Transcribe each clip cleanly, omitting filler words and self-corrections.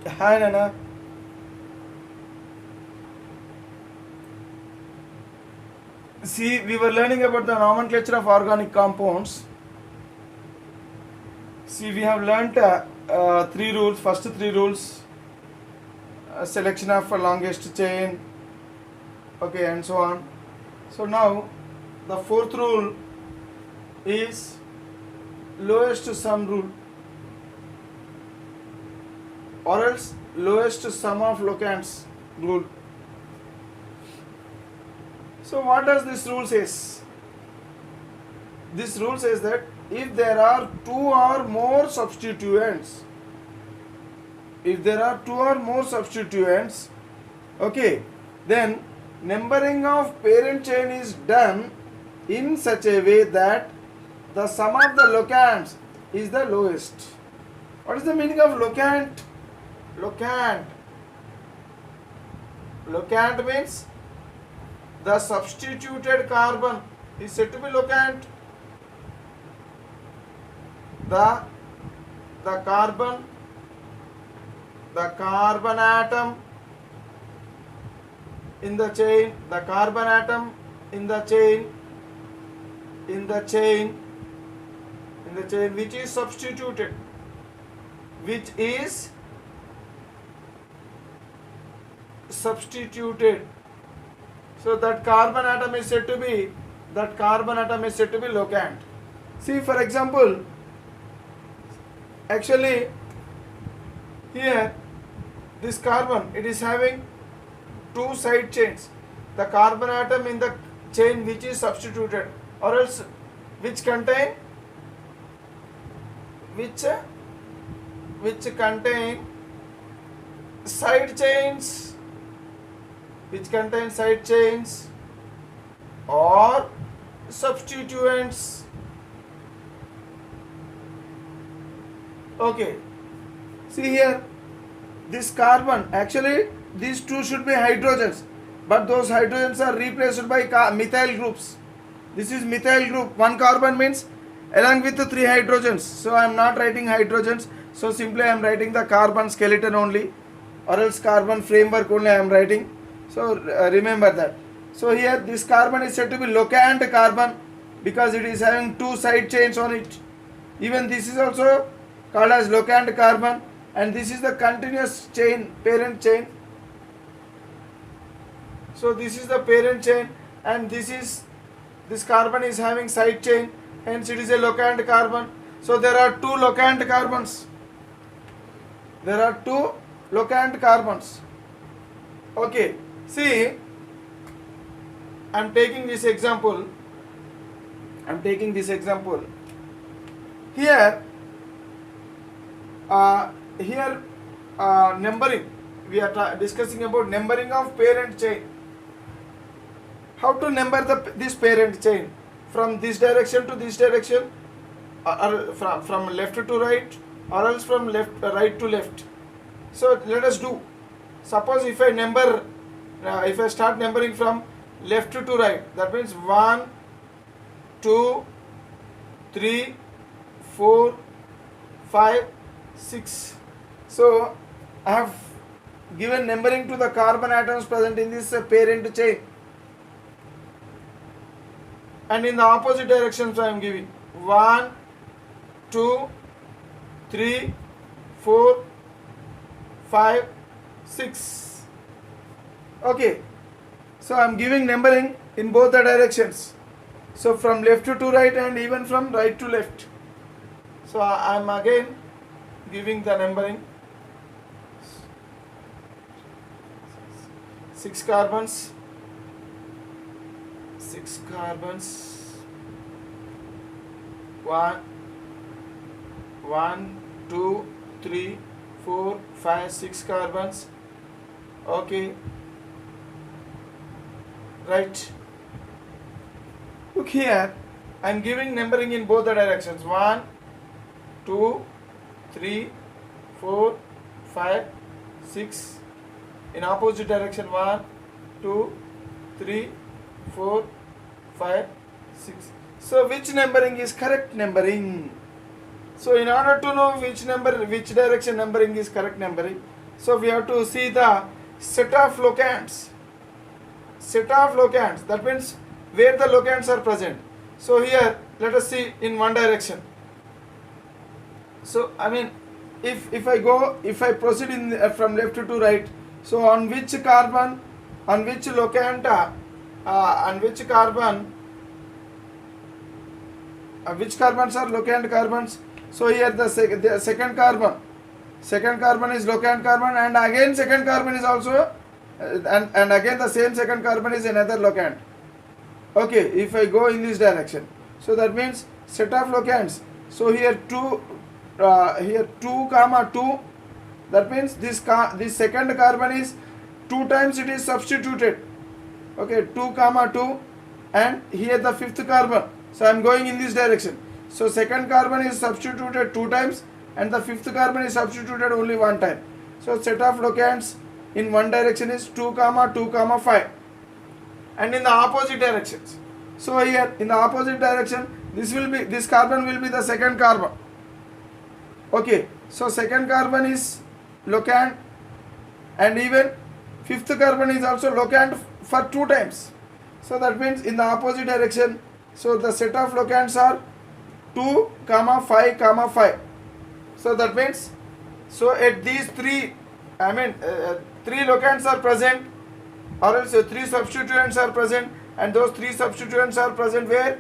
Hi Nana. See, we were learning about the nomenclature of organic compounds. See, we have learnt three rules. First three rules: selection of longest chain, okay, and so on. So now, the fourth rule is lowest sum rule, or else lowest sum of locants rule. So what does this rule says? This rule says that if there are two or more substituents, okay, then numbering of parent chain is done in such a way that the sum of the locants is the lowest. What is the meaning of locant? Locant means the substituted carbon is said to be locant. The carbon atom in the chain, which is substituted, so that carbon atom is said to be locant. See, for example, actually here this carbon, it is having two side chains. The carbon atom in the chain which is substituted, or else which contain side chains, or substituents. Okay, see here, this carbon, actually these two should be hydrogens, but those hydrogens are replaced by methyl groups. This is methyl group. One carbon means along with the three hydrogens. So I am not writing hydrogens. So simply I am writing the carbon skeleton only, or else carbon framework only I am writing. So remember that. So here this carbon is said to be locant carbon because it is having two side chains on it. Even this is also called as locant carbon, and this is the continuous chain, parent chain. So this is the parent chain, and this carbon is having side chain, hence it is a locant carbon. So there are two locant carbons. Okay, see, I am taking this example. Here numbering, we are discussing about numbering of parent chain. How to number this parent chain? From this direction to this direction, or from left to right, or else from right to left. So let us do. Suppose if I start numbering from left to right, that means 1, 2, 3, 4, 5, 6. So I have given numbering to the carbon atoms present in this parent chain, and in the opposite directions I am giving 1, 2, 3, 4, 5, 6. Okay, so I am giving numbering in both the directions. So from left to right and even from right to left. So I am again giving the numbering. 6 carbons. 1, 2, 3, 4, 5, 6 carbons. Okay, right. Look here, I am giving numbering in both the directions. 1, 2, 3, 4, 5, 6. In opposite direction, 1, 2, 3, 4, 5, 6. So which numbering is correct numbering? So in order to know which direction numbering is correct numbering, So we have to see the set of locands. Set of locands, that means where the locands are present. So here let us see in one direction. So I mean, if I proceed in from left to right, so on which carbon, on which locanda, on which carbon, which carbons are locand carbons? So here the second carbon is locand carbon, and again second carbon is also and again the same second carbon is another locand. Okay, if I go in this direction, so that means set of locands. So here 2 comma 2, that means this second carbon is 2 times it is substituted. Okay, 2 comma 2, and here the fifth carbon. So I am going in this direction. So second carbon is substituted 2 times, and the fifth carbon is substituted only 1 time. So set of locands in one direction is 2 comma 2 comma 5, and in the opposite directions. So here in the opposite direction, this carbon will be the second carbon. Okay, so second carbon is locand, and even fifth carbon is also locand for 2 times. So that means in the opposite direction, so the set of locands are 2 comma 5 comma 5. So that means, so at these 3, I mean 3 locands are present, or else 3 substituents are present, and those 3 substituents are present where?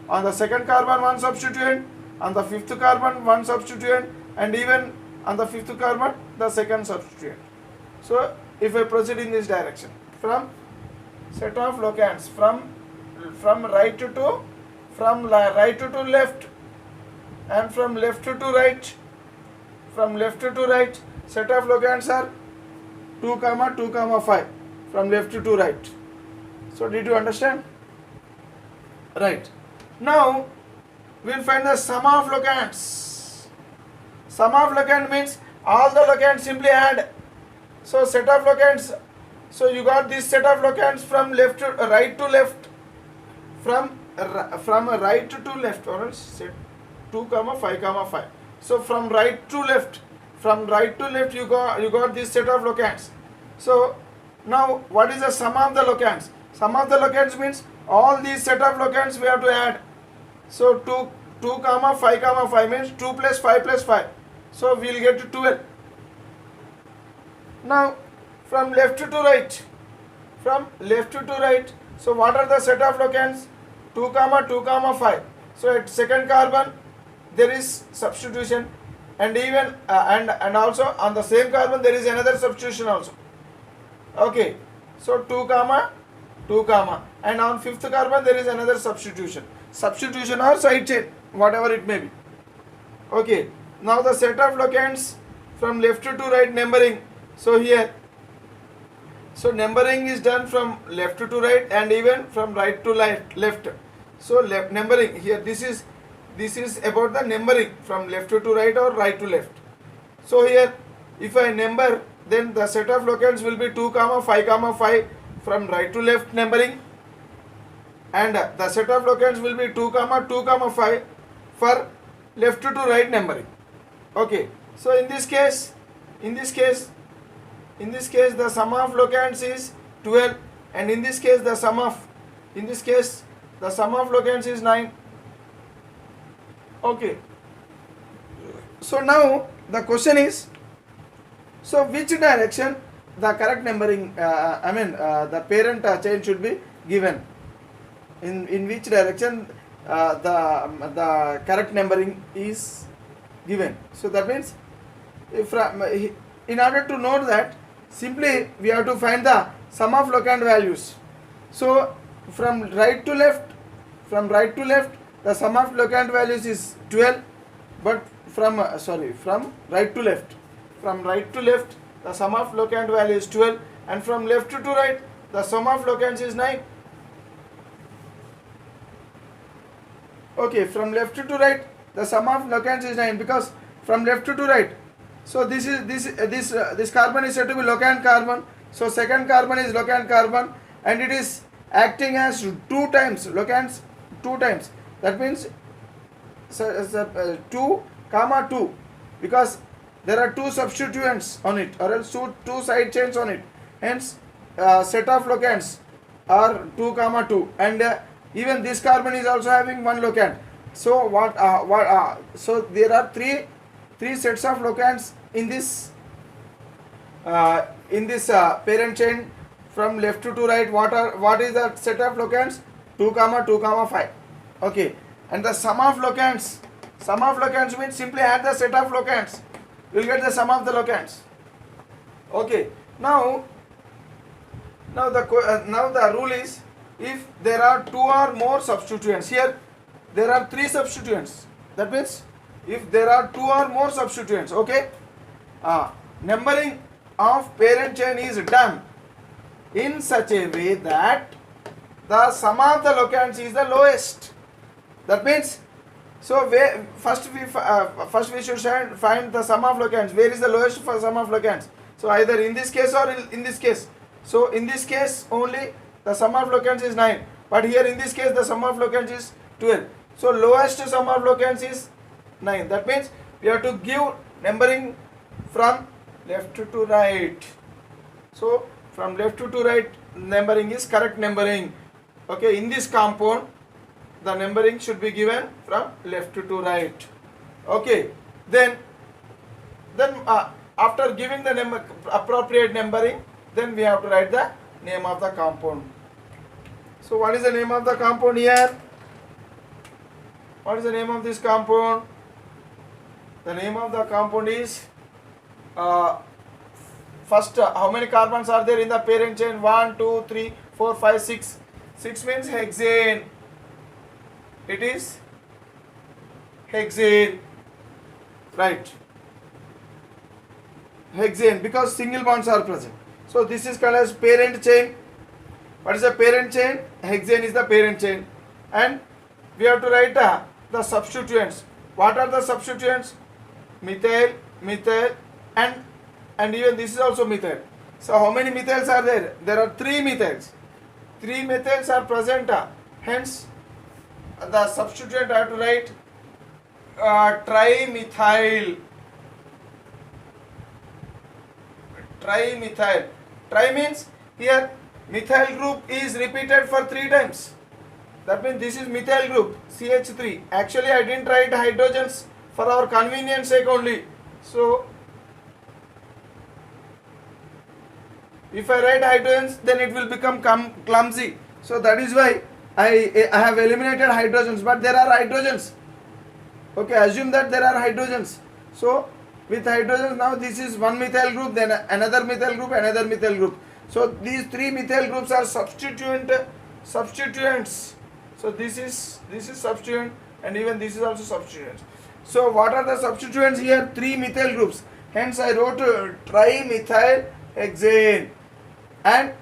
On the second carbon 1 substituent, on the fifth carbon 1 substituent, and even on the fifth carbon the second substituent. So if I proceed in this direction, from set of locands from right to left, and from left to right, set of locands are 2 comma 2 comma 5 from left to right. So did you understand? Right. Now we will find the sum of locands. Sum of locand means all the locands simply add. So set of locands, so you got this set of locands from left to right to left, from right to left, or else set 2 comma 5 comma 5. So from right to left, you got this set of locands. So now what is the sum of the locands? Sum of the locands means all these set of locands we have to add. So 2 comma 5 comma 5 means 2 plus 5 plus 5. So we will get to 12. Now from left to right, so what are the set of locands? 2 comma 2 comma 5. So at second carbon there is substitution, and even and also on the same carbon there is another substitution also. Okay, so 2 comma 2 comma, and on fifth carbon there is another substitution or side chain, whatever it may be. Okay, now the set of locands from left to right numbering. So here, so numbering is done from left to right and even from right to left. So numbering here, this is about the numbering from left to right or right to left. So here if I number, then the set of locands will be 2 comma 5 comma 5 from right to left numbering, and the set of locands will be 2 comma 2 comma 5 for left to right numbering. Okay, so in this case the sum of locands is 12, and in this case the sum of locands is 9. Okay, so now the question is, so which direction the correct numbering, the parent chain should be given, in which direction the correct numbering is given. So that means, in order to know that, simply we have to find the sum of locand values. So from right to left, the sum of locand values is 12, but from right to left, the sum of locand value is 12, and from left to right the sum of locands is 9. Okay, from left to right the sum of locands is 9, because from left to right, so this carbon is said to be locand carbon. So second carbon is locand carbon, and it is acting as 2 times locands 2 times. That means 2 comma 2, because there are two substituents on it, or else two side chains on it. Hence, set of locands are 2 comma 2, and even this carbon is also having one locand. So so there are three sets of locands in this parent chain from left to right. What is the set of locands? 2 comma 2 comma 5. Okay, and the sum of locands means simply add the set of locands, you will get the sum of the locands. Okay, now the rule is, if there are 2 or more substituents, here there are 3 substituents, that means if there are 2 or more substituents, okay, numbering of parent chain is done in such a way that the sum of the locands is the lowest. That means, so first we should find the sum of locands. Where is the lowest for sum of locands? So either in this case or in this case. So in this case only the sum of locands is 9, but here in this case the sum of locands is 12. So lowest sum of locands is 9. That means we have to give numbering from left to right. So from left to right numbering is correct numbering. Okay, in this compound the numbering should be given from left to right. Okay, then after giving the appropriate numbering, then we have to write the name of the compound. So what is the name of the compound here? What is the name of this compound? The name of the compound is, first, how many carbons are there in the parent chain? 1, 2, 3, 4, 5, 6. 6 means hexane. It is hexane, right? Hexane, because single bonds are present. So this is called as parent chain. What is the parent chain? Hexane is the parent chain, and we have to write the substituents. What are the substituents? Methyl, and even this is also methyl. So how many methyls are there? There are 3 methyls. 3 methyls are present. Hence, the substituent I have to write trimethyl. Trimethyl. Tri means here methyl group is repeated for 3 times. That means this is methyl group, CH3. Actually, I didn't write hydrogens for our convenience sake only. So if I write hydrogens, then it will become clumsy. So that is why I have eliminated hydrogens, but there are hydrogens. Okay, assume that there are hydrogens. So with hydrogens, now this is one methyl group, then another methyl group, another methyl group. So these 3 methyl groups are substituents. So this is substituent, and even this is also substituent. So what are the substituents here? 3 methyl groups. Hence I wrote trimethyl hexane, and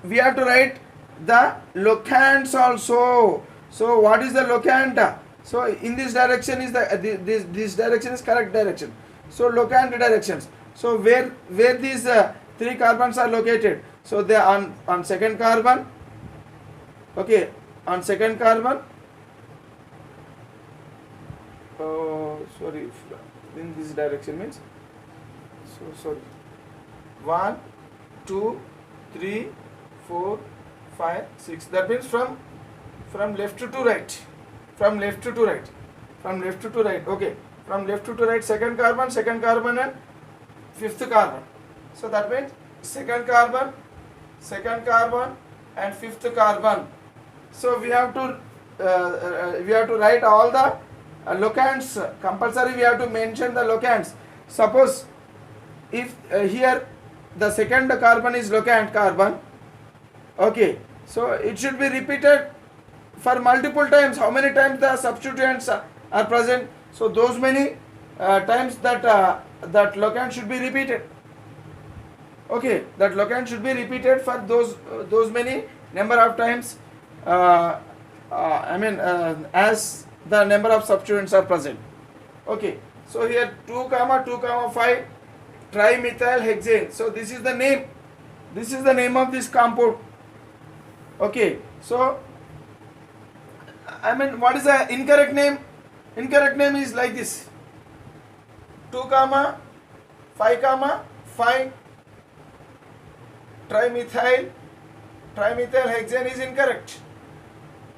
we have to write the locands also. So what is the locand? So in this direction is this direction is correct direction. So locand directions. So where these 3 carbons are located? So they are on second carbon. Okay, on second carbon. Sorry, in this direction means. So sorry. 1, 2, 3, 4, 5, 6. That means from left to right. From left to right. From left to right. Okay. From left to right, second carbon, and 5th carbon. So that means second carbon, and 5th carbon. So we have to write all the locands. Compulsory we have to mention the locands. Suppose if here the second carbon is locand carbon, okay, so it should be repeated for multiple times. How many times the substituents are present? So those many times that locand should be repeated. Okay, that locand should be repeated for those many number of times. As the number of substituents are present. Okay, so here 2, 2, 5 trimethyl hexane. So this is the name. This is the name of this compound. Okay, so what is the incorrect name? Incorrect name is like this: 2, 5 comma 5 trimethyl hexane is incorrect.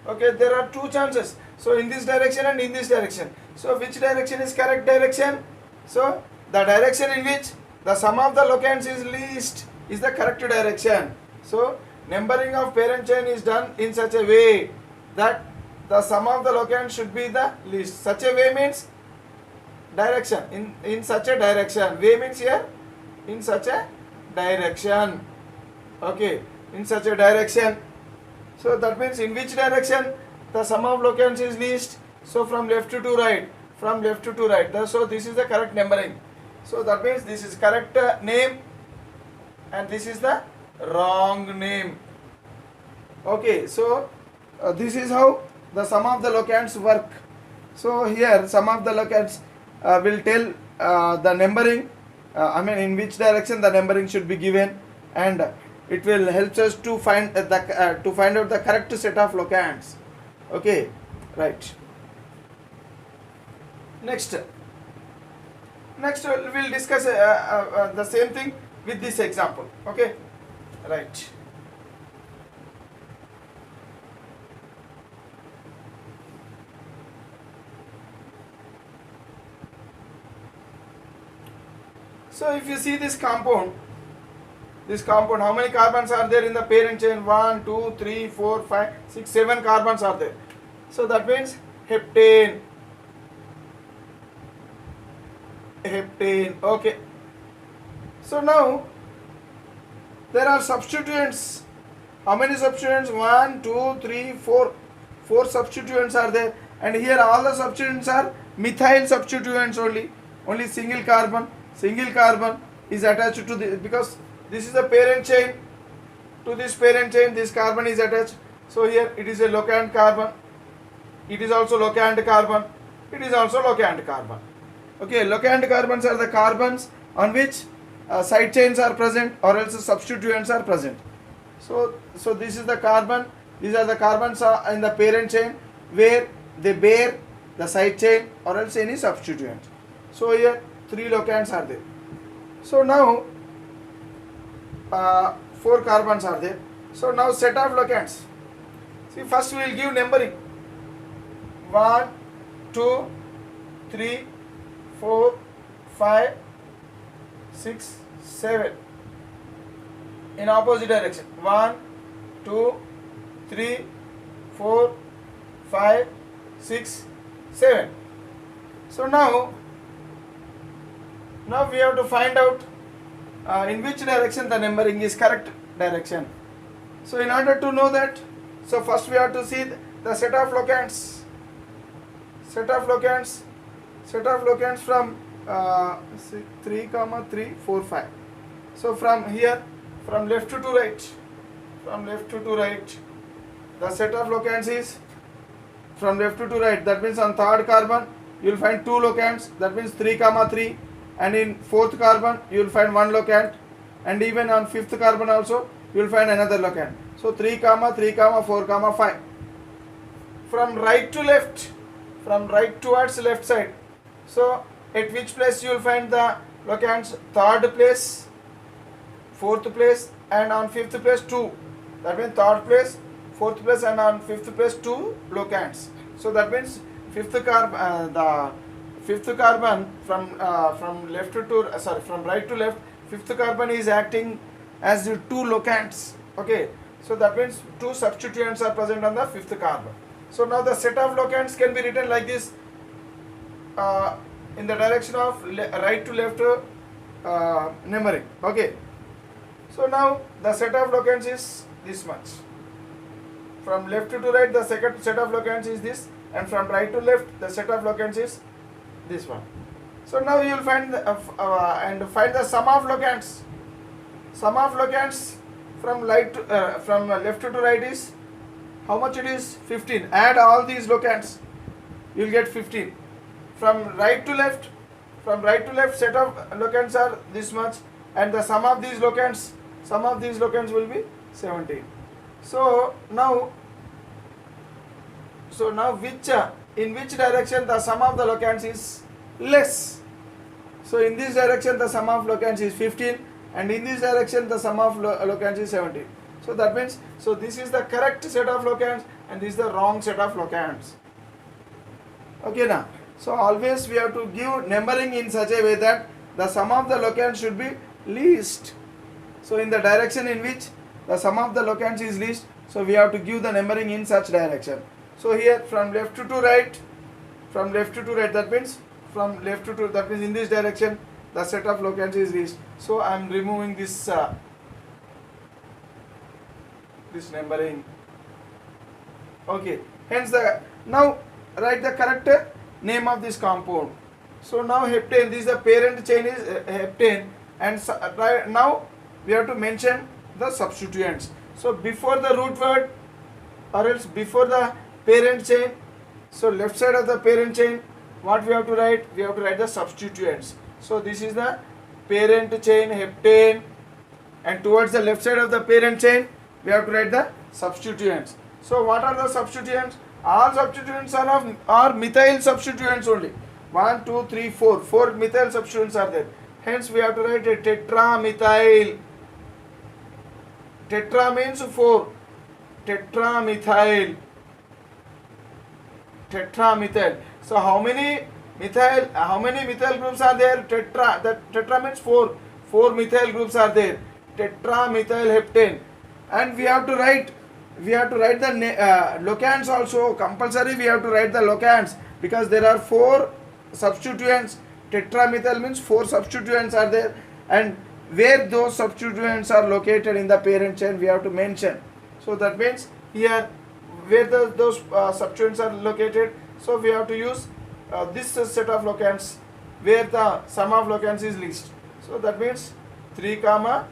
Okay, there are two chances. So in this direction and in this direction. So which direction is correct direction? So the direction in which the sum of the locands is least is the correct direction. So numbering of parent chain is done in such a way that the sum of the locands should be the least. Such a way means direction, in such a direction. Way means here in such a direction. Okay, in such a direction. So that means in which direction the sum of locands is least. So from left to right, from left to right. So this is the correct numbering. So that means this is correct name and this is the wrong name. Okay, so this is how the sum of the locands work. So here sum of the locands will tell the numbering, in which direction the numbering should be given, and it will help us to find out the correct set of locands. Okay, right. Next we'll discuss the same thing with this example. Okay, right. So if you see this compound, how many carbons are there in the parent chain? 1, 2, 3, 4, 5, 6, 7 carbons are there. So that means heptane. Okay. So now there are substituents. How many substituents? 1, 2, 3, 4. 4 substituents are there, and here all the substituents are methyl substituents only. Only single carbon is attached to this, because this is the parent chain. To this parent chain, this carbon is attached. So here it is a locant carbon. It is also locant carbon. It is also locant carbon. Okay, locant carbons are the carbons on which side chains are present, or else substituents are present. So this is the carbon. These are the carbons in the parent chain where they bear the side chain or else any substituent. So here 3 locands are there. So now 4 carbons are there. So now set of locands. See, first we will give numbering. 1, 2, 3, 4, 5, 6, 7. In opposite direction. 1, 2, 3, 4, 5, 6, 7. So now we have to find out in which direction the numbering is correct direction. So in order to know that, so first we have to see the set of locands. Set of locands from 3, 3, 4, 5. So from here, from left to right, the set of locands is from left to right. That means on third carbon you will find 2 locands. That means 3, 3. And in fourth carbon you will find 1 locant, and even on fifth carbon also you will find another locant. So 3, 3, 4, 5. From right to left, from right towards left side. So at which place you will find the locands? Third place, fourth place, and on fifth place 2. That means third place, fourth place, and on fifth place 2 locands. So that means fifth carbon from right to left, fifth carbon is acting as 2 locands. Okay, so that means 2 substituents are present on the fifth carbon. So now the set of locands can be written like this, in the direction of right to left numbering. Okay, so now the set of locands is this much. From left to right, the second set of locands is this, and from right to left, the set of locands is this one. So now you will find find the sum of locands. Sum of locands from left to right is how much? It is 15. Add all these locands, you will get 15. From right to left, set of locands are this much, and the sum of these locands will be 17. So now in which direction the sum of the locands is less? So in this direction the sum of locands is 15, and in this direction the sum of locands is 17. So that means, so this is the correct set of locands and this is the wrong set of locands. Okay now. So always we have to give numbering in such a way that the sum of the locands should be least. So in the direction in which the sum of the locands is least, so we have to give the numbering in such direction. So here from left to right, from left to right, that means from left to that means in this direction the set of locands is least. So I am removing this this numbering. Okay, hence now write the correct name of this compound. So now heptane, this is the parent chain is heptane, and now we have to mention the substituents. So before the root word or else before the parent chain, so left side of the parent chain, what we have to write? We have to write the substituents. So this is the parent chain heptane, and towards the left side of the parent chain we have to write the substituents. So what are the substituents? All substituents are methyl substituents only. 1, 2, 3, 4. 4 methyl substituents are there. Hence we have to write a tetramethyl. Tetra means 4. Tetramethyl. Tetramethyl. So how many methyl groups are there? Tetra. That tetra means 4. 4 methyl groups are there. Tetramethyl heptane. And we have to write the locands also. Compulsory we have to write the locands, because there are 4 substituents. Tetramethyl means 4 substituents are there, and where those substituents are located in the parent chain we have to mention. So that means here where those substituents are located, so we have to use this set of locands where the sum of locands is least. So that means 3, 4,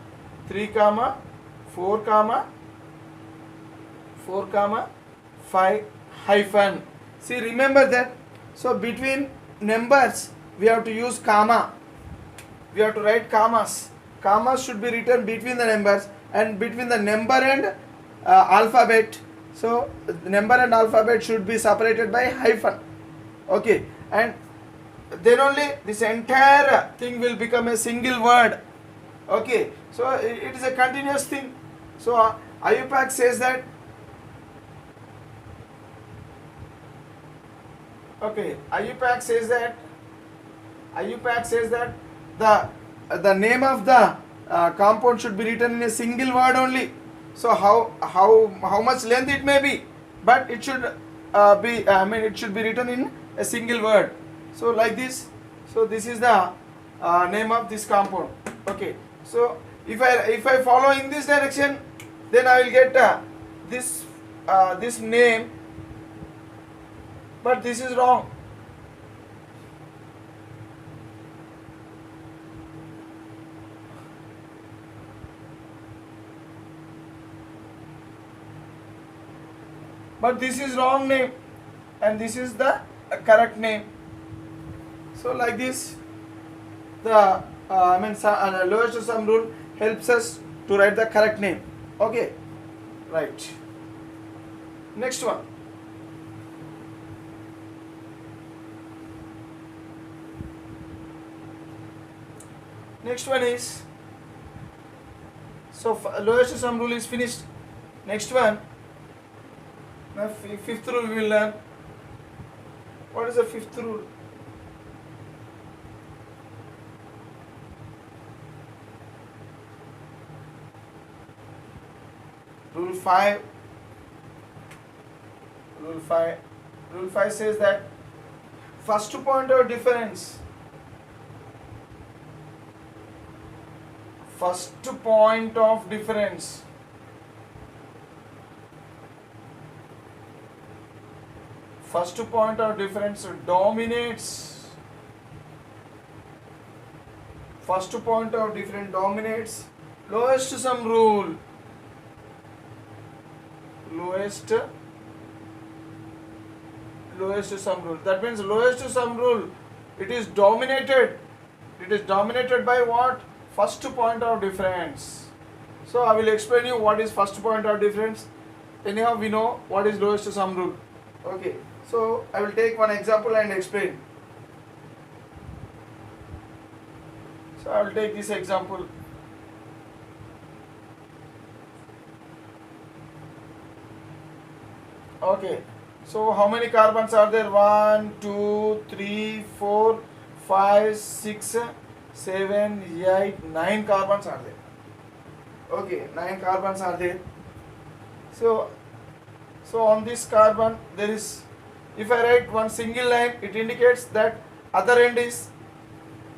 5 hyphen. See, remember that. So between numbers we have to use comma. We have to write commas. Commas should be written between the numbers and between the number and alphabet. So the number and alphabet should be separated by hyphen. Okay, and then only this entire thing will become a single word. Okay, so it is a continuous thing. So IUPAC says that. Okay, IUPAC says that the name of the compound should be written in a single word only. So how much length it may be, but it should it should be written in a single word. So like this. So this is the name of this compound. Okay. So if I follow in this direction, then I will get this name, but this is wrong. But this is wrong name and this is the correct name. So like this, the lowest sum rule helps us to write the correct name. Okay, right. Next one. Next one is, so lowest sum rule is finished. Next one, now fifth rule we will learn. What is the fifth rule? Rule 5. Rule 5 says that first point of difference. First point of difference. First point of difference dominates. First point of difference dominates lowest sum rule. Lowest sum rule. That means lowest sum rule, it is dominated. It is dominated by what? First point of difference. So I will explain you what is first point of difference. Anyhow, we know what is lowest sum rule. Okay. So I will take one example and explain. So I will take this example. Okay, so how many carbons are there? 1, 2, 3, 4, 5, 6, 7, 8, 9 carbons are there. Okay, 9 carbons are there. So on this carbon there is, if I write one single line, it indicates that other end is,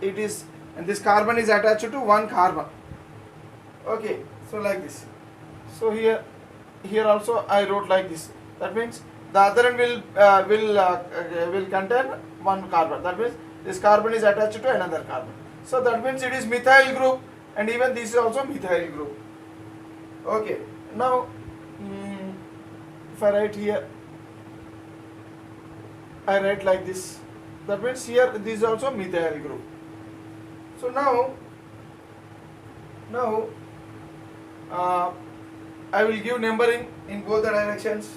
it is, and this carbon is attached to one carbon. Okay, so like this. So here also I wrote like this. That means the other end will contain one carbon. That means this carbon is attached to another carbon. So that means it is methyl group, and even this is also methyl group. Okay, now if I write here, I write like this. That means here this is also methyl group. So now I will give numbering in both the directions.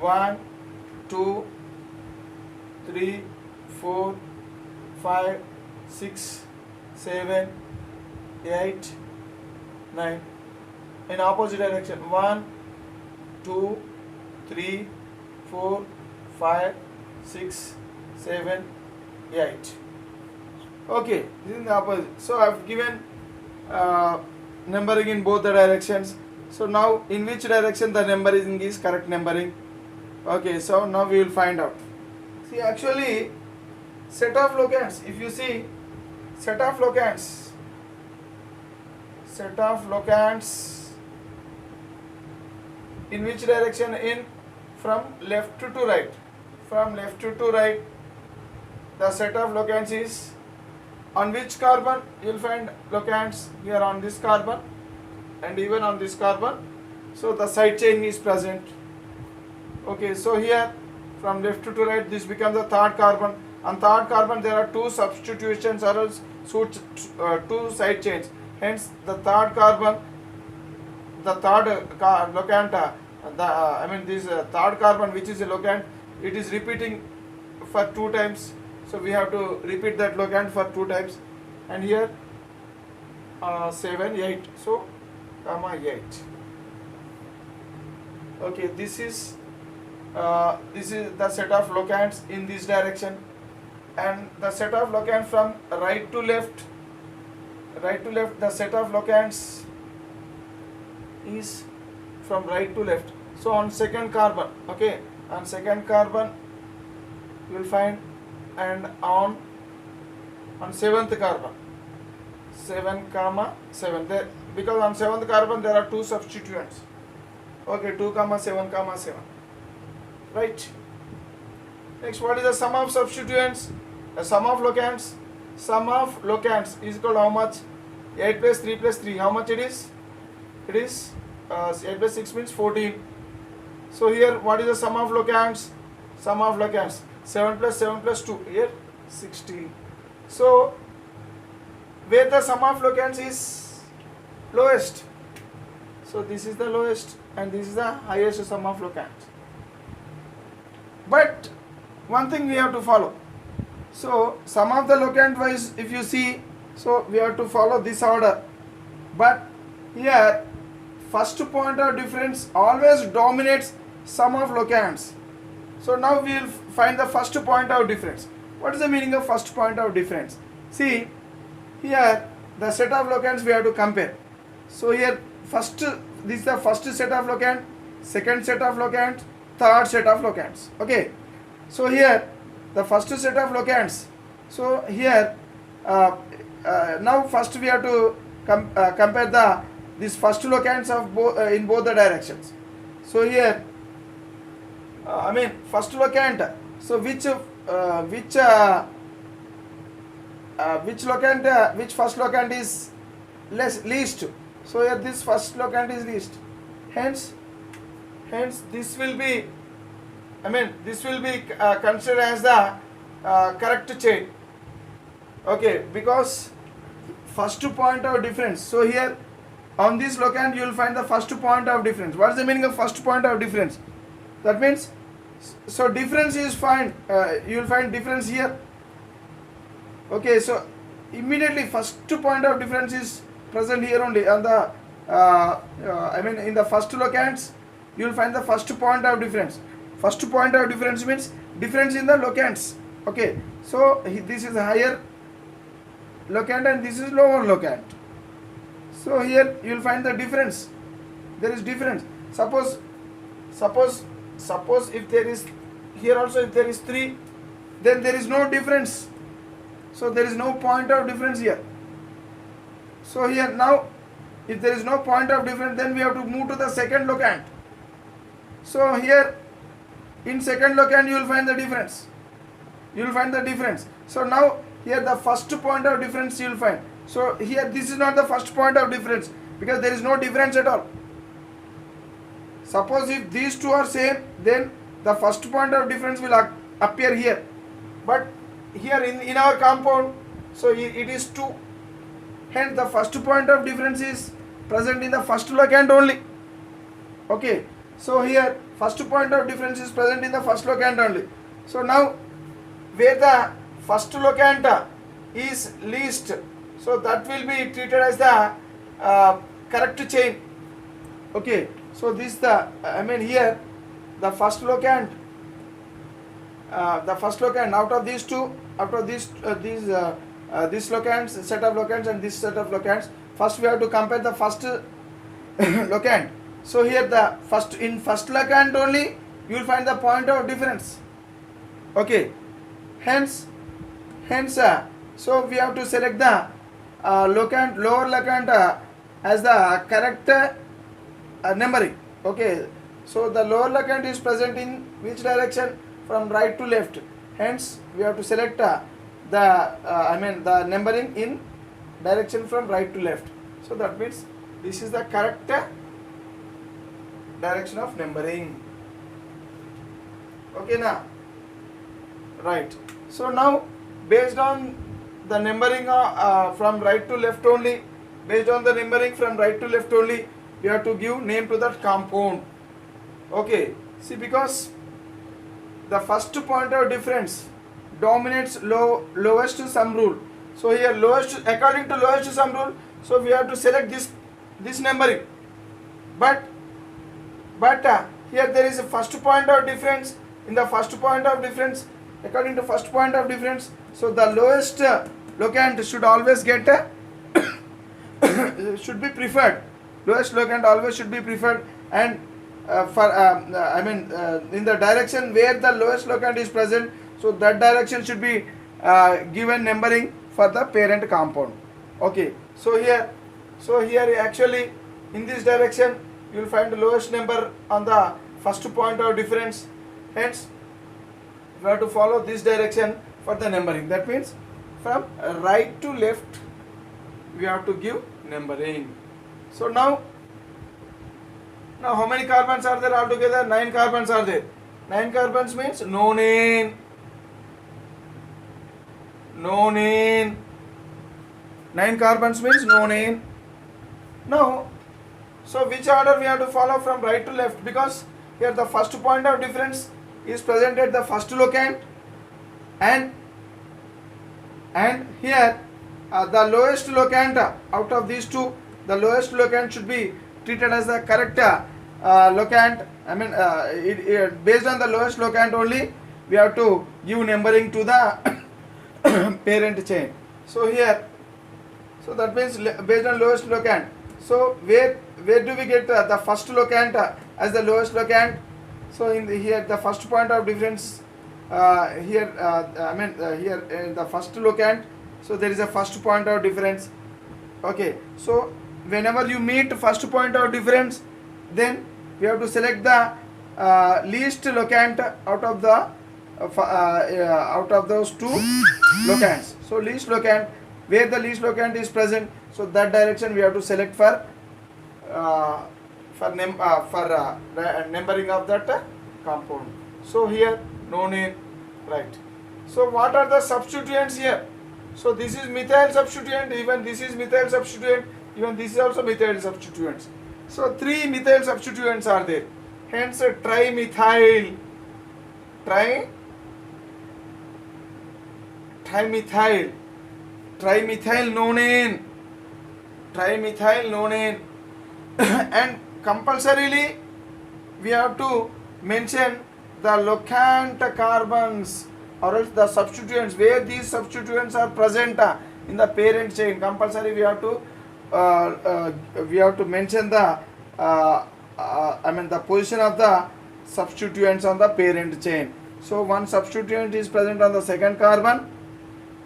1, 2, 3, 4, 5, 6, 7, 8, 9. In opposite direction. 1, 2, 3, 4, 5, 6, 7, 8. Okay, this is the opposite. So I have given numbering in both the directions. So now in which direction the numbering is correct numbering? Okay, so now we will find out. See, actually set of locands, if you see set of locands in which direction? In from left to right. From left to right, the set of locands is on which carbon? You will find locands here on this carbon and even on this carbon. So the side chain is present. Okay, so here from left to right, this becomes the third carbon. On third carbon there are two substitutions or else two side chains. Hence the third carbon, the third locant, this third carbon, which is a locant, it is repeating for 2 times. So we have to repeat that locant for 2 times. And here 7, 8. So comma 8. Okay, this is the set of locands in this direction, and the set of locands from right to left, the set of locands is from right to left. So on second carbon, okay, on second carbon you will find, and on 7th carbon, 7, 7 there, because on 7th carbon there are two substituents. Okay, 2, 7, 7. Right. Next, what is the sum of substituents? The sum of locands. Sum of locands is equal to how much? 8 plus 3 plus 3. How much it is? It is 8 plus 6 means 14. So here, what is the sum of locands? Sum of locands. 7 plus 2. Here 16. So where the sum of locands is lowest. So this is the lowest and this is the highest sum of locands. But one thing we have to follow. So sum of the locant wise, if you see, so we have to follow this order. But here first point of difference always dominates sum of locands. So now we will find the first point of difference. What is the meaning of first point of difference? See, here the set of locands we have to compare. So here first, this is the first set of locant, second set of locant, third set of locands. Okay, so here the first set of locands. So here now first we have to compare this first locands of in both the directions. So here first locant. So which locant, which first locant is least? So here this first locant is least. Hence this will be, this will be considered as the correct chain. Okay, because first point of difference. So here on this locant you will find the first point of difference. What is the meaning of first point of difference? That means, so difference is fine. You will find difference here. Okay, so immediately first point of difference is present here only on the I mean in the first locants you will find the first point of difference. First point of difference means difference in the locants. Okay, so this is higher locant and this is lower locant. So here you will find the difference. There is difference. Suppose if there is here also if there is 3, then there is no difference. So there is no point of difference here. So here now if there is no point of difference, then we have to move to the second locant. So here in second locant you will find the difference. You will find the difference. So now here the first point of difference you will find. So here this is not the first point of difference because there is no difference at all. Suppose if these two are same, then the first point of difference will appear here. But here in our compound, so it is 2. Hence the first point of difference is present in the first locant only. Okay. So here first point of difference is present in the first locant only. So now where the first locant is least, so that will be treated as the correct chain. Okay. So this here the first locant out of these two, out of this locants, set of locants and this set of locants, first we have to compare the first locant. So here the first locant only you will find the point of difference. Okay, hence so we have to select the lower locant as the correct numbering. Okay, so the lower locant is present in which direction? From right to left. Hence we have to select the numbering in direction from right to left. So that means this is the correct direction of numbering. Okay now, right. So now based on the numbering from right to left only, based on the numbering from right to left only, we have to give name to that compound. Okay, see, because the first point of difference dominates lowest sum rule. So here lowest, according to lowest sum rule, so we have to select this numbering. But here there is a first point of difference. In the first point of difference, according to first point of difference, so the lowest locant should always get should be preferred. Lowest locant always should be preferred, and in the direction where the lowest locant is present, so that direction should be given numbering for the parent compound. Okay, so here actually in this direction you will find the lowest number on the first point of difference. Hence we have to follow this direction for the numbering. That means from right to left we have to give numbering. So now how many carbons are there altogether? 9 carbons are there. 9 carbons means nonane. 9 carbons means nonane. Now, so which order we have to follow from right to left? Because here the first point of difference is present at the first locant, and here the lowest locant out of these two, the lowest locant should be treated as the correct locant. Based on the lowest locant only we have to give numbering to the parent chain. So here, so that means based on lowest locant. So where do we get the first locant as the lowest locant? So here the first point of difference here in the first locant, so there is a first point of difference. Okay, so whenever you meet first point of difference, then we have to select the least locant out of those two locants. So least locant, where the least locant is present, so that direction we have to select for numbering of that compound. So here nonane, right. So what are the substituents here? So this is methyl substituent, even this is methyl substituent, even this is also methyl substituents. So 3 methyl substituents are there. Hence trimethyl, trimethylnonane, and compulsorily we have to mention the locant carbons or else the substituents where these substituents are present in the parent chain. Compulsory we have to mention the the position of the substituents on the parent chain. So one substituent is present on the second carbon,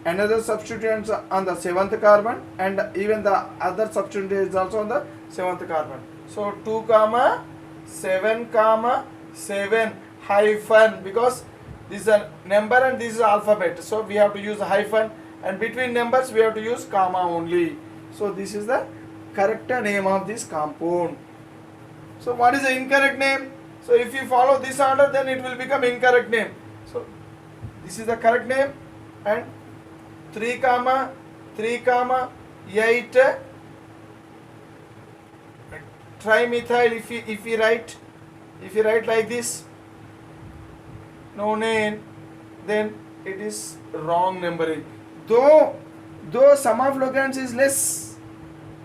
another substituent on the seventh carbon, and even the other substituent is also on the seventh carbon. So 2 comma 7 comma 7 hyphen, because this is a number and this is alphabet, so we have to use a hyphen, and between numbers we have to use comma only. So this is the correct name of this compound. So what is the incorrect name? So if you follow this order, then it will become incorrect name. So this is the correct name, and 3 comma 8 trimethyl. If we write like this, nonane, then it is wrong numbering. Though sum of locants is less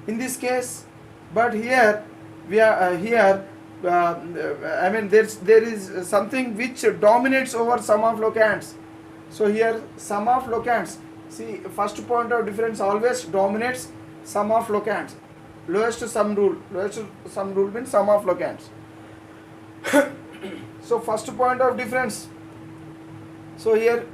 in this case, but here we are there is something which dominates over sum of locants. So here sum of locants, see, first point of difference always dominates sum of locants. Lowest sum rule means sum of locants. So first point of difference, so here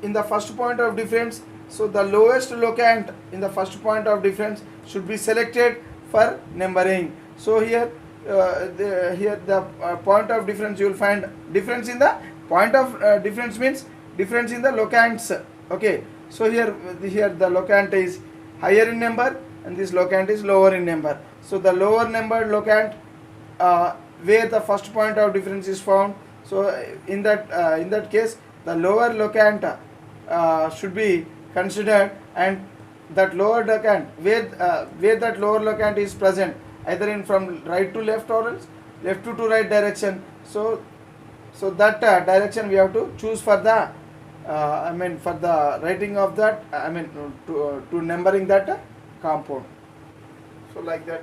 in the first point of difference, so the lowest locant in the first point of difference should be selected for numbering. So here the point of difference, you will find difference in the point of difference means difference in the locants. Okay, so here the locant is higher in number and this locant is lower in number. So the lower numbered locant where the first point of difference is found, so in that case the lower locant should be considered, and that lower locant where that lower locant is present either in from right to left or else left to right direction. So that direction we have to choose for the for the writing of that, to numbering that compound. So like that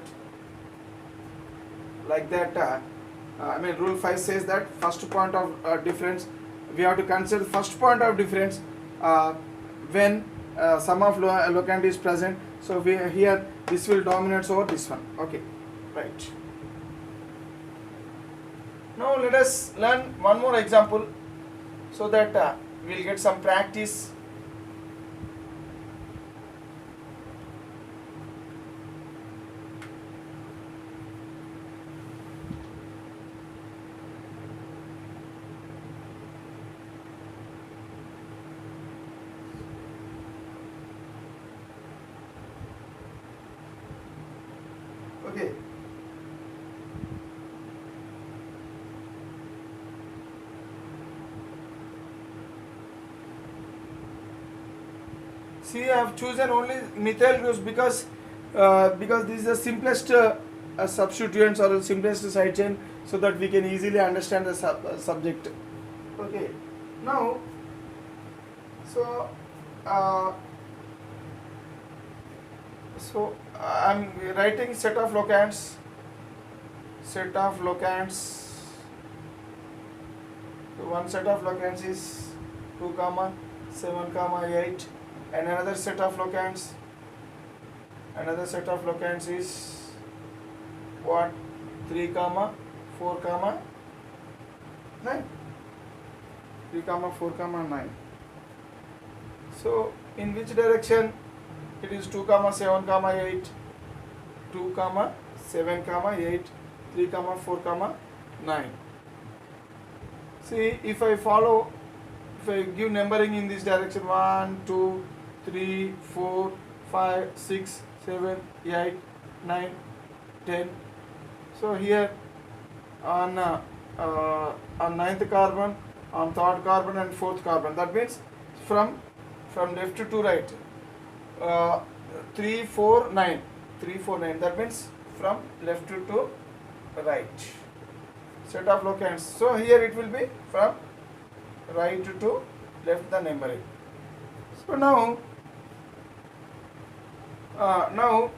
rule 5 says that first point of difference, we have to consider first point of difference when sum of locant is present. So here this will dominate over this one. Okay, right. Now let us learn one more example so that we will get some practice. Okay. See, I have chosen only methyl groups because this is the simplest substituents or the simplest side chain, so that we can easily understand the subject. Okay. Now, so I'm writing set of locants. So one set of locants is 2 comma 7 comma 8, and another set of locants is what, 3 comma 4 comma 9. 3 comma 4 comma 9. So in which direction? It is 2 comma 7 comma 8, 2 comma 7 comma 8, 3 comma 4 comma 9. See, if I give numbering in this direction, 1 2 3 4 5 6 7 8 9 10. So here on ninth carbon, on third carbon and fourth carbon, that means from left to right, 3 4 9, that means from left to right set of locants. So here it will be from right to left the numbering. So now Now,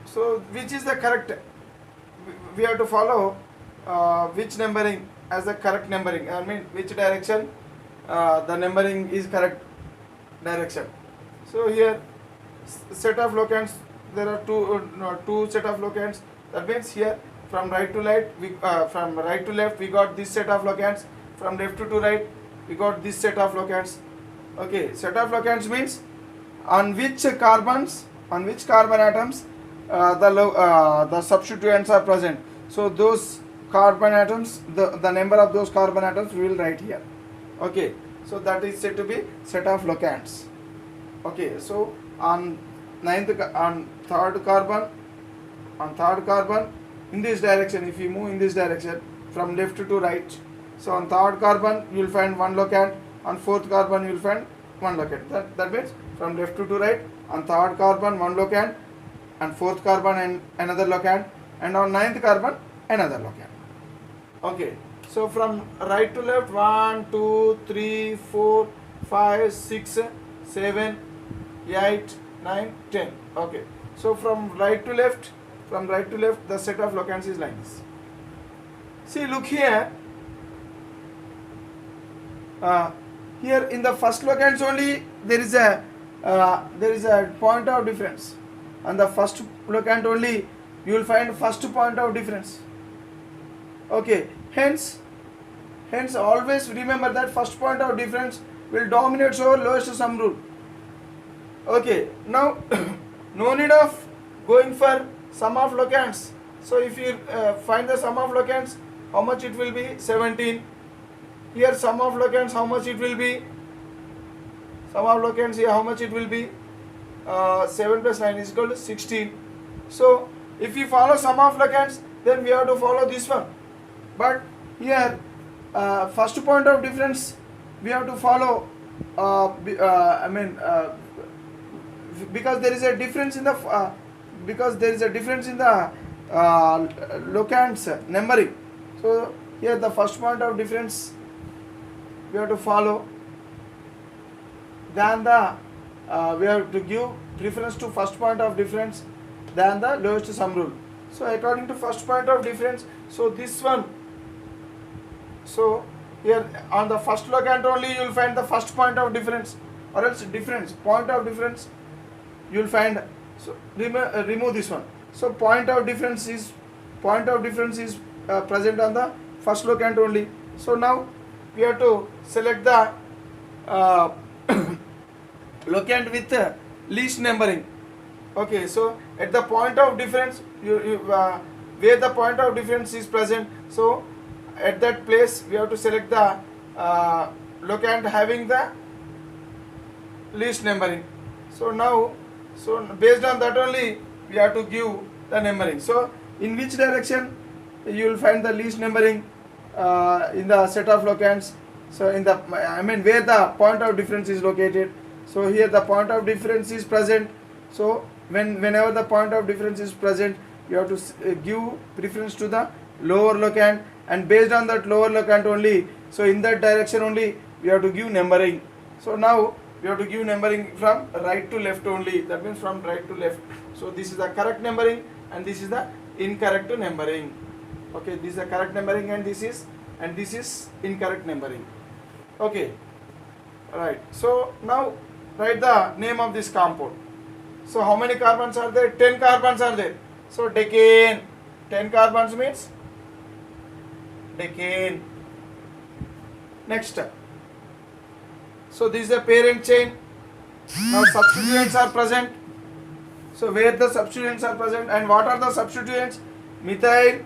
so which is the correct? We have to follow which numbering as the correct numbering. I mean, which direction the numbering is correct direction. So here, set of locants. There are two set of locants. That means here from right to left, from right to left we got this set of locants. From left to right we got this set of locants. Okay, set of locants means on which carbon atoms the substituents are present. So those carbon atoms, the number of those carbon atoms we will write here. Okay, so that is said to be set of locants. Okay, so on third carbon in this direction, if you move in this direction from left to right, so on third carbon you will find one locant, on fourth carbon you will find one locant. That means from left to right, on third carbon one locant, on fourth carbon and another locant, and on ninth carbon another locant. Okay, so from right to left 1 2 3 4 5 6 7 8 9 10. Okay, so from right to left the set of locants is like this. See, look here. Here in the first locants only there is a point of difference. On the first locant only you will find first point of difference. Okay, hence always remember that first point of difference will dominate over lowest sum rule. Okay, now no need of going for sum of locants. So if you find the sum of locants, how much it will be? 17. Here sum of locants, how much it will be? Sum of locants here, how much it will be? 7 plus 9 is equal to 16. So if we follow sum of locants, then we have to follow this one. But here first point of difference we have to follow because there is a difference in the locants numbering. So here the first point of difference we have to follow, then we have to give preference to first point of difference than the lowest sum rule. So according to first point of difference, so this one, so here on the first locant only you will find the first point of difference, or else point of difference you will find. So remove this one. So point of difference is present on the first locant only. So now we have to select the locant with least numbering. Okay, so at the point of difference where the point of difference is present, so at that place we have to select the locant having the least numbering. So now, so based on that only we have to give the numbering. So in which direction you will find the least numbering in the set of locants? So in the where the point of difference is located. So here the point of difference is present. So whenever the point of difference is present, you have to give preference to the lower locant, and based on that lower locant only, so in that direction only we have to give numbering. So now we have to give numbering from right to left only. That means from right to left. So this is the correct numbering and this is the incorrect numbering. Okay, this is the correct numbering and this is incorrect numbering. Okay, right. So now write the name of this compound. So how many carbons are there? 10 carbons are there. So decane. 10 carbons means decane. Next. So this is the parent chain. Now substituents are present. So where the substituents are present, and what are the substituents? Methyl.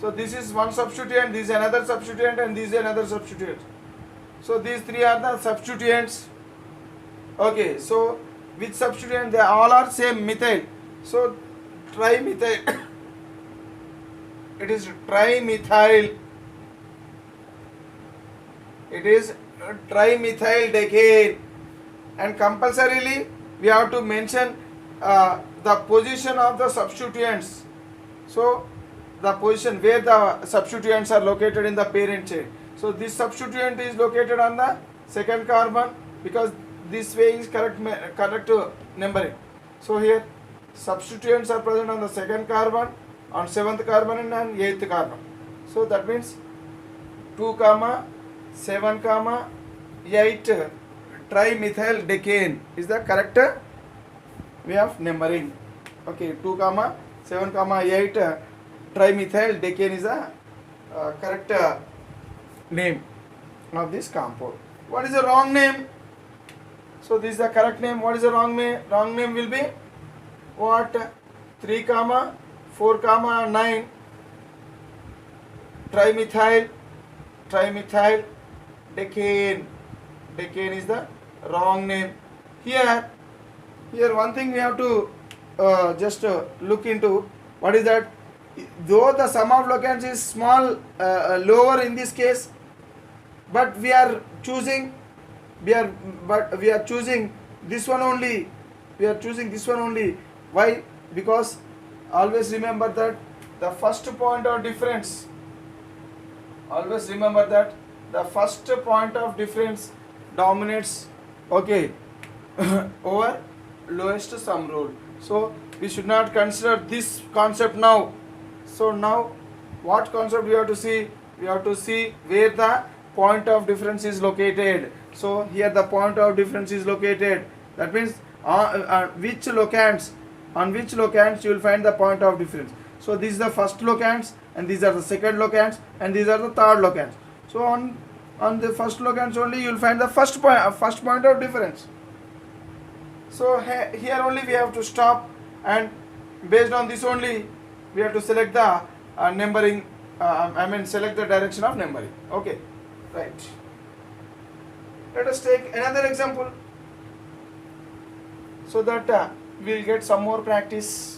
So this is one substituent, this is another substituent, and this is another substituent. So these three are the substituents. Okay, so which substituent? They all are same, methyl. So trimethyl. It is trimethyl. It is trimethyl decane. And compulsorily we have to mention the position of the substituents. So the position where the substituents are located in the parent chain. So this substituent is located on the second carbon, because this way is correct numbering. So here substituents are present on the second carbon, on seventh carbon and on eighth carbon. So that means 2 comma 7 comma 8 trimethyl decane is the correct way of numbering. Okay, 2 comma 7 comma 8 trimethyl decane is the correct name of this compound. What is the wrong name? So this is the correct name. What is the wrong name? Wrong name will be what? 3 comma 4 comma 9 trimethyl decane. Decane is the wrong name. Here one thing we have to just look into. What is that? Though the sum of locands is small, lower in this case, but we are choosing this one only. We are choosing this one only. Why? Because always remember that the first point of difference. Always remember that the first point of difference dominates, okay, over lowest sum rule. So we should not consider this concept now. So now what concept we have to see? We have to see where the point of difference is located. So here the point of difference is located. That means on which locands you will find the point of difference. So this is the first locands, and these are the second locands, and these are the third locands. So on the first locands only you will find the first point of difference. So here only we have to stop, and based on this only we have to select the numbering. Select the direction of numbering. Okay, right. Let us take another example so that we will get some more practice.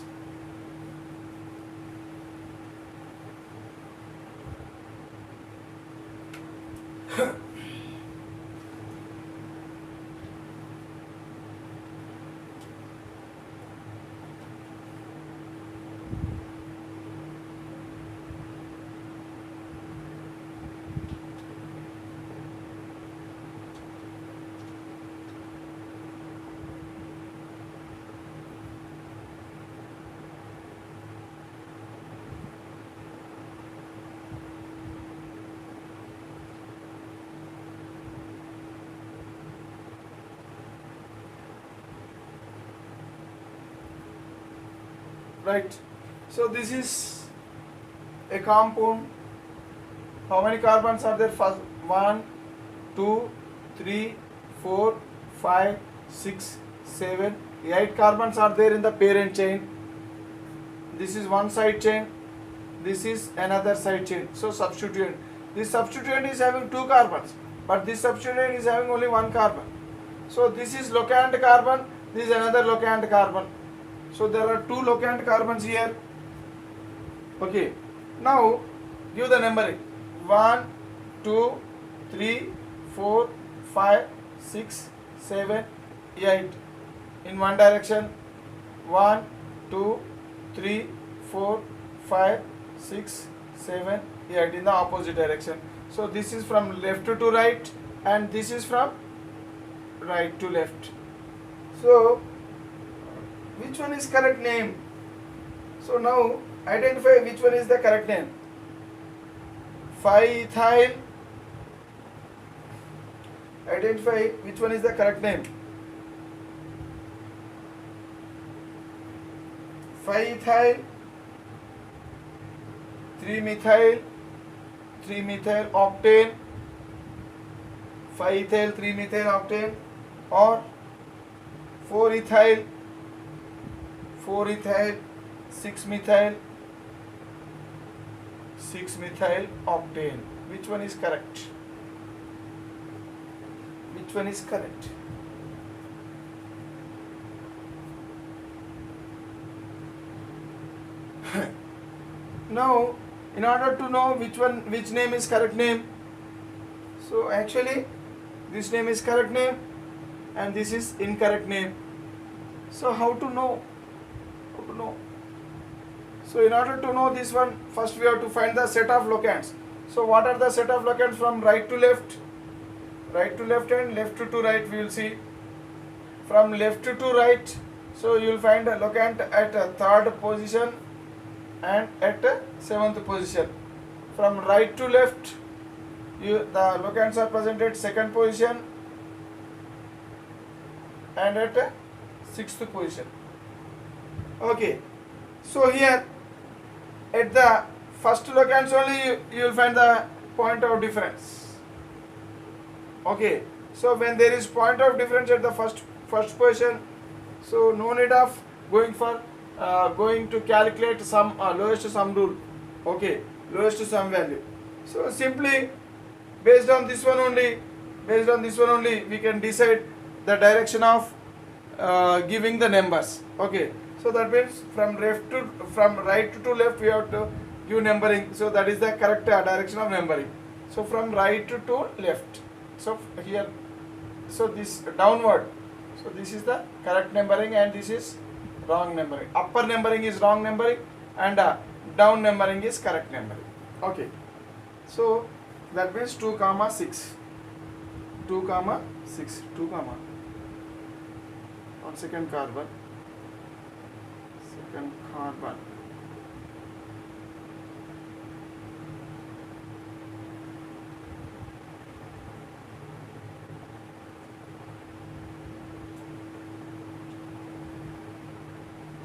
Right. So this is a compound. How many carbons are there? First 1, 2, 3, 4, 5, 6, 7, 8 carbons are there in the parent chain. This is one side chain. This is another side chain. So substituent. This substituent is having 2 carbons, but this substituent is having only 1 carbon. So this is locant carbon. This is another locant carbon. So there are 2 locant carbons here. Okay. Now give the numbering. 1, 2, 3, 4, 5, 6, 7, 8. In one direction. 1, 2, 3, 4, 5, 6, 7, 8. In the opposite direction. So this is from left to right, and this is from right to left. So which one is correct name? So now identify which one is the correct name. 5-ethyl. Identify which one is the correct name. 5-ethyl, 3-methyl octane, 5-ethyl 3-methyl octane, or 4-ethyl 6-methyl octane. Which one is correct? Which one is correct? Now, in order to know which name is correct name, so actually this name is correct name and this is incorrect name. So how to know? So in order to know this one, first we have to find the set of locands. So what are the set of locands from right to left? Right to left and left to right we will see. From left to right, So you will find a locant at third position and at seventh position. From right to left, the locants are present at second position and at sixth position. Okay. So here at the first locants only you will find the point of difference. Okay. So when there is point of difference at the first position, so no need of going to calculate some lowest sum rule. Okay, lowest sum value. So simply based on this one only, we can decide the direction of giving the numbers. Okay, so that means from right to left we have to give numbering. So that is the correct direction of numbering. So from right to left. So here, so this downward. So this is the correct numbering and this is wrong numbering. Upper numbering is wrong numbering and down numbering is correct numbering. Okay. So that means 2, 6. 2, 6. 2, on second carbon.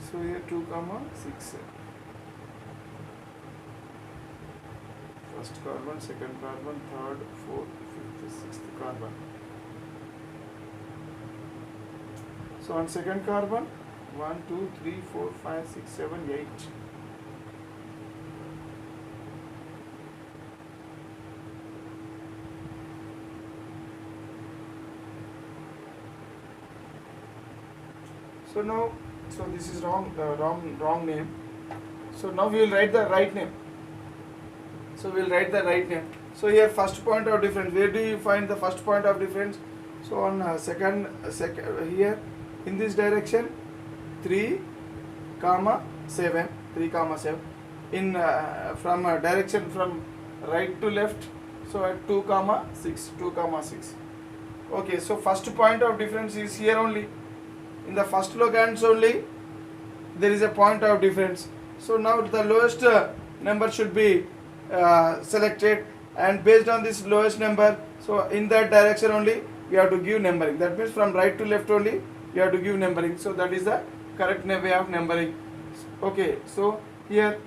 So here 2, 6. First carbon, second carbon, third, fourth, fifth, sixth carbon. So on second carbon, 1, 2, 3, 4, 5, 6, 7, 8. So now, so this is wrong name. So now we will write the right name. So here first point of difference. Where do you find the first point of difference? So on second here in this direction 3, 7. In from direction from right to left. So at 2, 6. Okay. So first point of difference is here only. In the first locants only there is a point of difference. So now the lowest number should be selected, and based on this lowest number, so in that direction only we have to give numbering. That means from right to left only we have to give numbering. So that is the correct way of numbering. Okay. So here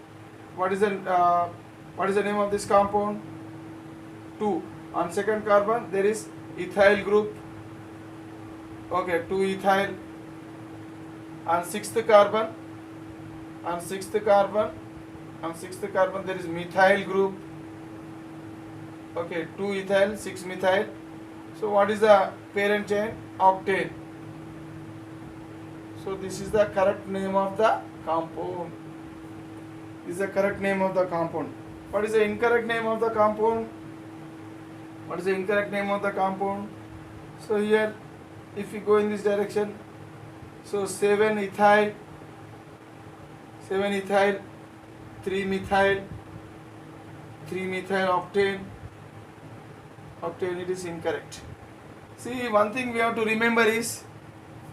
what is the name of this compound? 2. On second carbon there is ethyl group. Okay, 2 ethyl. On sixth carbon there is methyl group. Okay, 2 ethyl, 6 methyl. So what is the parent chain? Octane. So this is the correct name of the compound. What is the incorrect name of the compound? So here if you go in this direction, so 7 ethyl, 3 methyl octane, it is incorrect. See, one thing we have to remember is,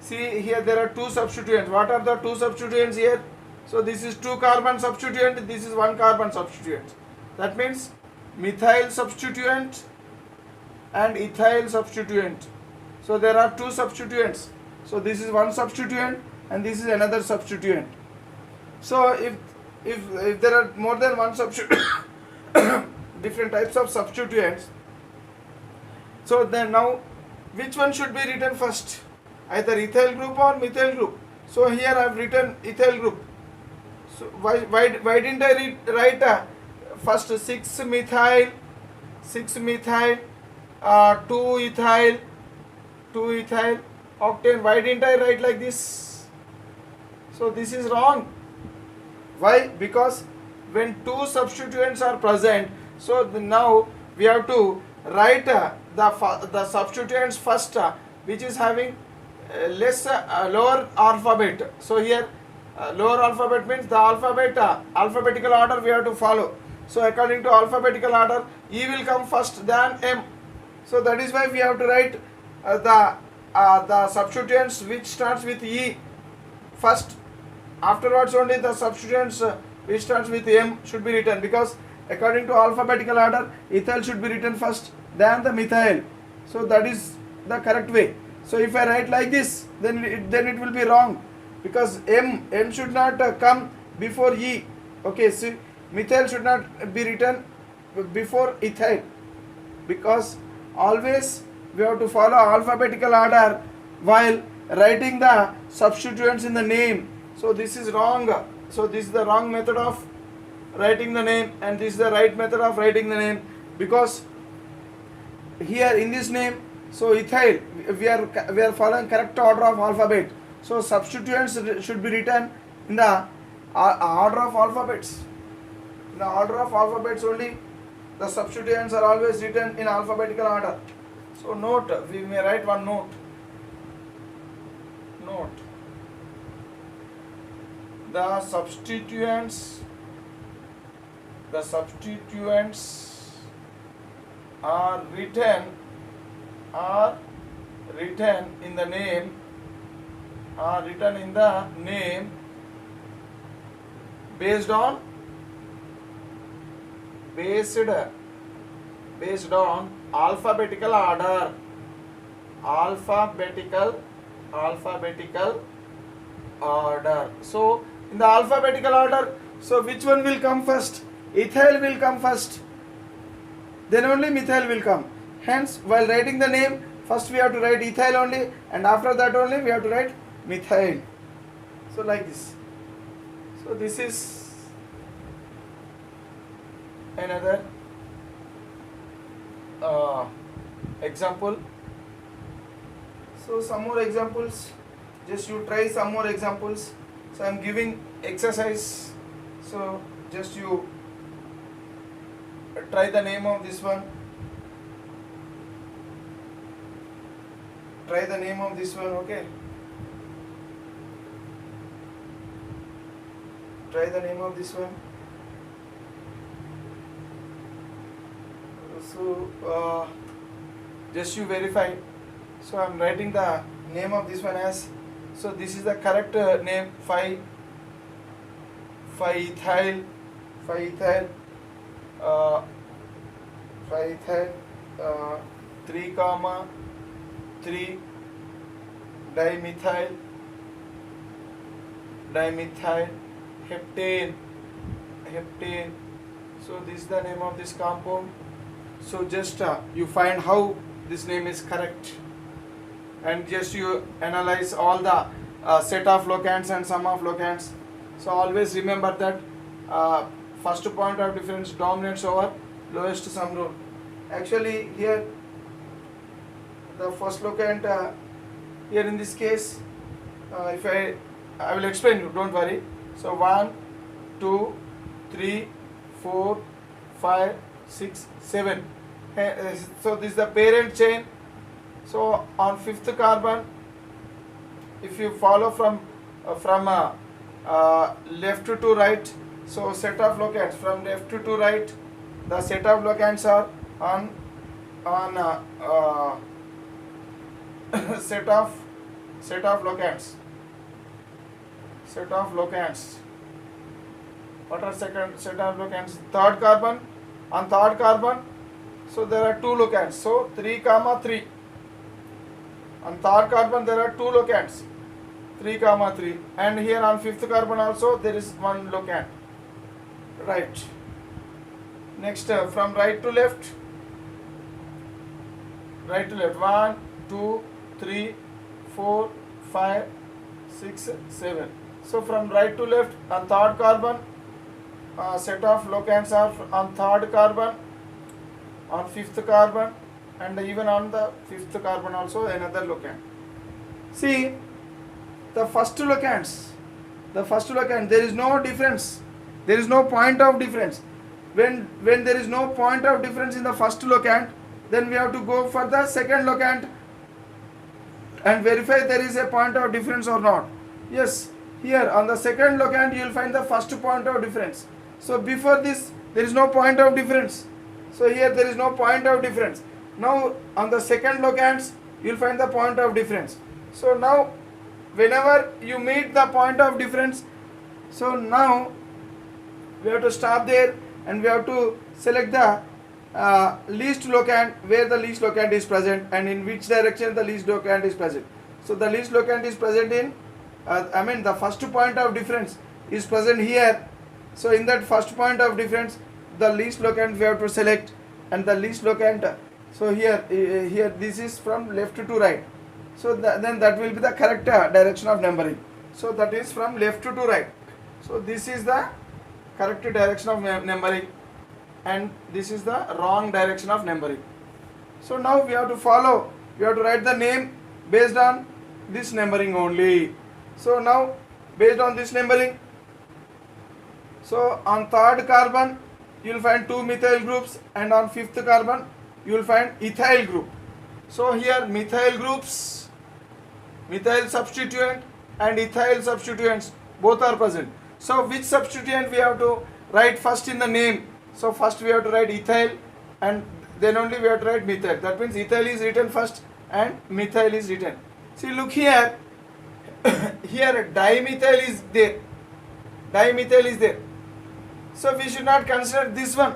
see here there are 2 substituents. What are the 2 substituents here? So this is 2 carbon substituent, this is 1 carbon substituent. That means methyl substituent and ethyl substituent. So there are 2 substituents. So this is 1 substituent and this is another substituent. So if there are more than 1 substituent, different types of substituents, so then now which one should be written first? Either ethyl group or methyl group. So here I have written ethyl group. So why didn't I write first 6 methyl, 2 ethyl octane? Why didn't I write like this? So this is wrong. Why? Because when 2 substituents are present, so now we have to write the substituents first, which is having lower alphabet. So here lower alphabet means the alphabetical order we have to follow. So according to alphabetical order, E will come first than M. So that is why we have to write the substituents which starts with E first, afterwards only the substituents which starts with M should be written, because according to alphabetical order ethyl should be written first, then the methyl. So that is the correct way. So if I write like this, then it will be wrong, because M should not come before E. Okay, so methyl should not be written before ethyl, because always we have to follow alphabetical order while writing the substituents in the name. So this is wrong. So this is the wrong method of writing the name, and this is the right method of writing the name, because here in this name, so ethyl, we are following correct order of alphabet. So substituents should be written in the order of alphabets. In the order of alphabets only, the substituents are always written in alphabetical order. So note, we may write one note. Note: the substituents are written in the name, based on alphabetical order. Alphabetical order. So in the alphabetical order, so which one will come first? Ethyl will come first, then only methyl will come. Hence, while writing the name, first we have to write ethyl only, and after that only we have to write methyl. So like this. So this is another example. So some more examples. Just you try some more examples. So I am giving exercise. So just you try the name of this one. Try the name of this one, okay? Try the name of this one. So just you verify. So I am writing the name of this one as, so this is the correct name, 5-ethyl 3,3 dimethyl heptane. So this is the name of this compound. So just you find how this name is correct, and just you analyze all the set of locants and sum of locants. So always remember that first point of difference dominates over lowest sum rule. Actually here the first locant, here in this case, if I will explain you, don't worry. So 1, 2, 3, 4, 5, 6, 7. So this is the parent chain. So on 5th carbon, if you follow from left to right, so set of locants from left to right, the set of locants are on set of locants. What are second set of locants? Third carbon. On third carbon, so there are two locants. So 3, 3. On third carbon there are two locants, 3, 3. And here on 5th carbon also there is one locant. Right. Next, from right to left. 1, 2, 3, 4, 5, 6, 7. So from right to left, on third carbon, set of locants are on third carbon, on 5th carbon, and even on the 5th carbon also another locant. See, the first locant, there is no difference. There is no point of difference. When there is no point of difference in the first locant, then we have to go for the second locant and verify there is a point of difference or not. Yes, here on the second locant you will find the first point of difference. So before this there is no point of difference. So here there is no point of difference. Now on the second locants you will find the point of difference. So now whenever you meet the point of difference, so now we have to stop there and we have to select the least locant, where the least locant is present and in which direction the least locant is present. So the least locant is present in the first point of difference is present here. So in that first point of difference, the least locant we have to select, and the least locant, so here this is from left to right. So then that will be the correct direction of numbering. So that is from left to right. So this is the correct direction of numbering, and this is the wrong direction of numbering. So now we have to follow, we have to write the name based on this numbering only. So now based on this numbering, so on third carbon you will find 2 methyl groups, and on fifth carbon you will find ethyl group. So here methyl groups, methyl substituent and ethyl substituents both are present. So which substituent we have to write first in the name? So first we have to write ethyl, and then only we have to write methyl. That means ethyl is written first and methyl is written. See, look here. Here dimethyl is there. Dimethyl is there. So we should not consider this one.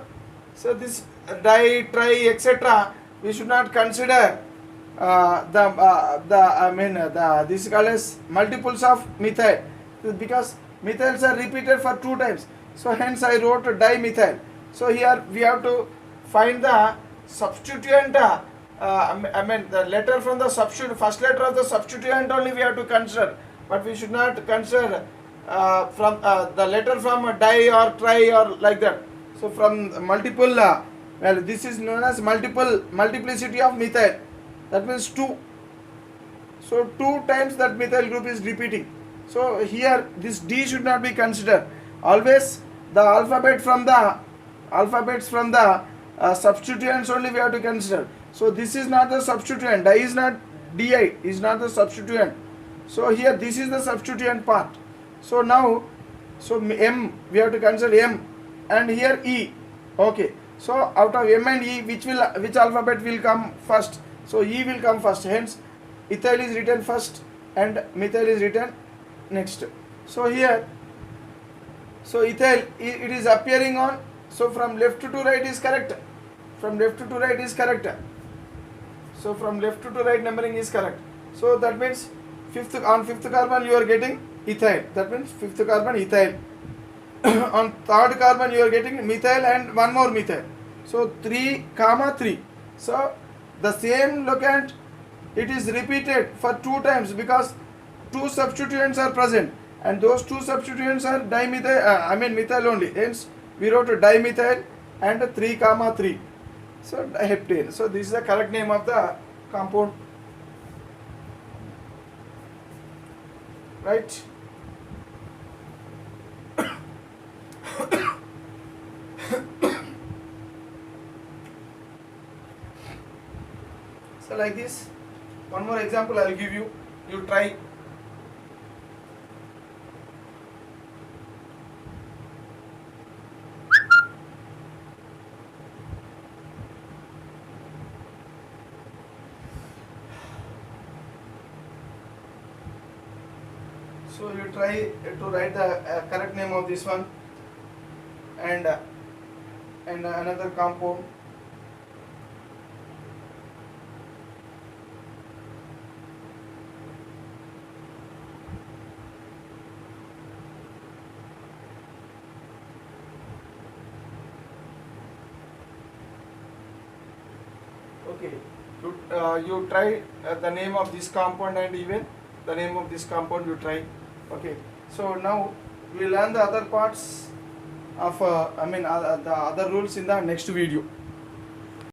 So this di, tri, etc. we should not consider this is called as multiples of methyl, because methyls are repeated for 2 times. So hence I wrote dimethyl. So here we have to find the substituent, the letter from the substituent, first letter of the substituent only we have to consider, but we should not consider from the letter from di or tri or like that. So from multiple, well, this is known as multiplicity of methyl. That means 2. So 2 times that methyl group is repeating. So here this D should not be considered. Always the alphabets from the substituents only we have to consider. So this is not the substituent. Di is not, Di is not the substituent. So here this is the substituent part. So now, so M we have to consider M, and here E. Okay. So out of M and E, which alphabet will come first? So E will come first. Hence ethyl is written first and methyl is written next. So here, so ethyl, it is appearing on, so from left to right is correct. From left to right is correct. So from left to right numbering is correct. So that means on fifth carbon you are getting ethyl. That means fifth carbon ethyl. On third carbon you are getting methyl and one more methyl. So 3, 3. So the same locant, it is repeated for 2 times because 2 substituents are present, and those 2 substituents are dimethyl, methyl only. Hence we wrote dimethyl and 3, 3. So diheptane. So this is the correct name of the compound, right? So like this, one more example I will give you. You try. So you try to write the correct name of this one and another compound. Okay, you try the name of this compound and even the name of this compound you try. Okay, so now we will learn the other parts of the other rules in the next video.